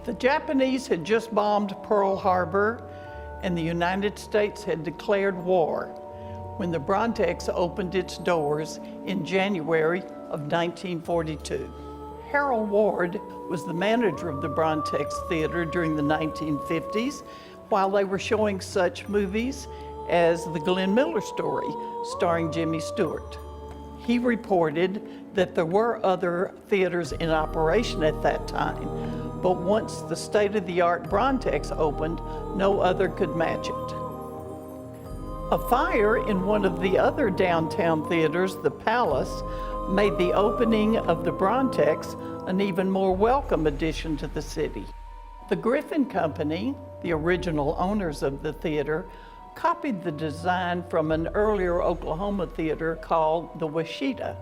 The Japanese had just bombed Pearl Harbor, and the United States had declared war when the BRAUNTEX opened its doors in January of 1942. Harold Ward was the manager of the BRAUNTEX Theater during the 1950s while they were showing such movies as The Glenn Miller Story, starring Jimmy Stewart. He reported that there were other theaters in operation at that time, but once the state-of-the-art BRAUNTEX opened, no other could match it. A fire in one of the other downtown theaters, the Palace, made the opening of the BRAUNTEX an even more welcome addition to the city. The Griffin Company, the original owners of the theater, copied the design from an earlier Oklahoma theater called the Washita.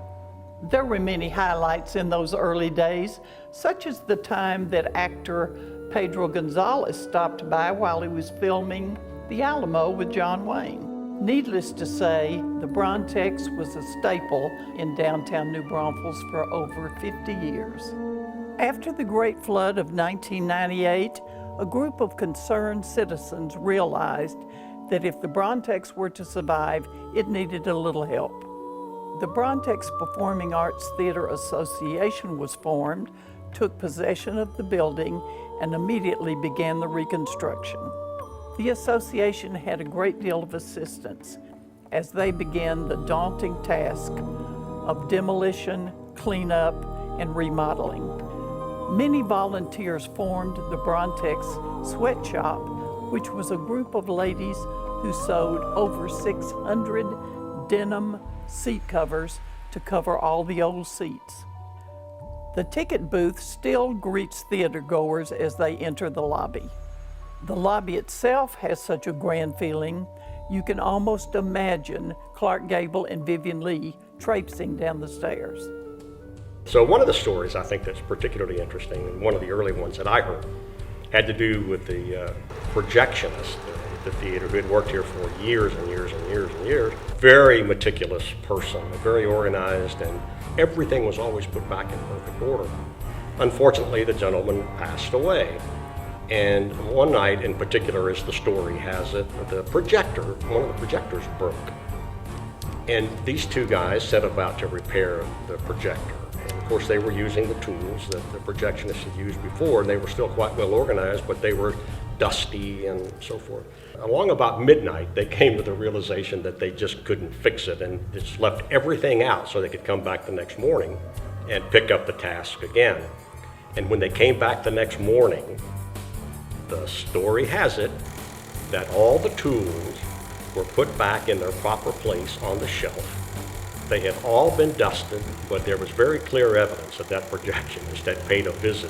There were many highlights in those early days, such as the time that actor Pedro Gonzalez stopped by while he was filming The Alamo with John Wayne. Needless to say, the BRAUNTEX was a staple in downtown New Braunfels for over 50 years. After the Great Flood of 1998, a group of concerned citizens realized that if the BRAUNTEX were to survive, it needed a little help. The BRAUNTEX Performing Arts Theater Association was formed, took possession of the building, and immediately began the reconstruction. The association had a great deal of assistance as they began the daunting task of demolition, cleanup, and remodeling. Many volunteers formed the BRAUNTEX Sweatshop, which was a group of ladies who sewed over 600 denim seat covers to cover all the old seats. The ticket booth still greets theater goers as they enter the lobby. The lobby itself has such a grand feeling, you can almost imagine Clark Gable and Vivian Lee traipsing down the stairs. So one of the stories I think that's particularly interesting, and one of the early ones that I heard, had to do with the projectionist at the theater who had worked here for years and years and years and years. Very meticulous person, very organized, and everything was always put back in perfect order. Unfortunately, the gentleman passed away. And one night in particular, as the story has it, one of the projectors broke. And these two guys set about to repair the projector. And of course, they were using the tools that the projectionists had used before, and they were still quite well organized, but they were dusty and so forth. Along about midnight, they came to the realization that they just couldn't fix it and just left everything out so they could come back the next morning and pick up the task again. And when they came back the next morning, the story has it that all the tools were put back in their proper place on the shelf. They had all been dusted, but there was very clear evidence that that projectionist had paid a visit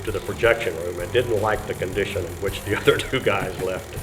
to the projection room and didn't like the condition in which the other two guys left it.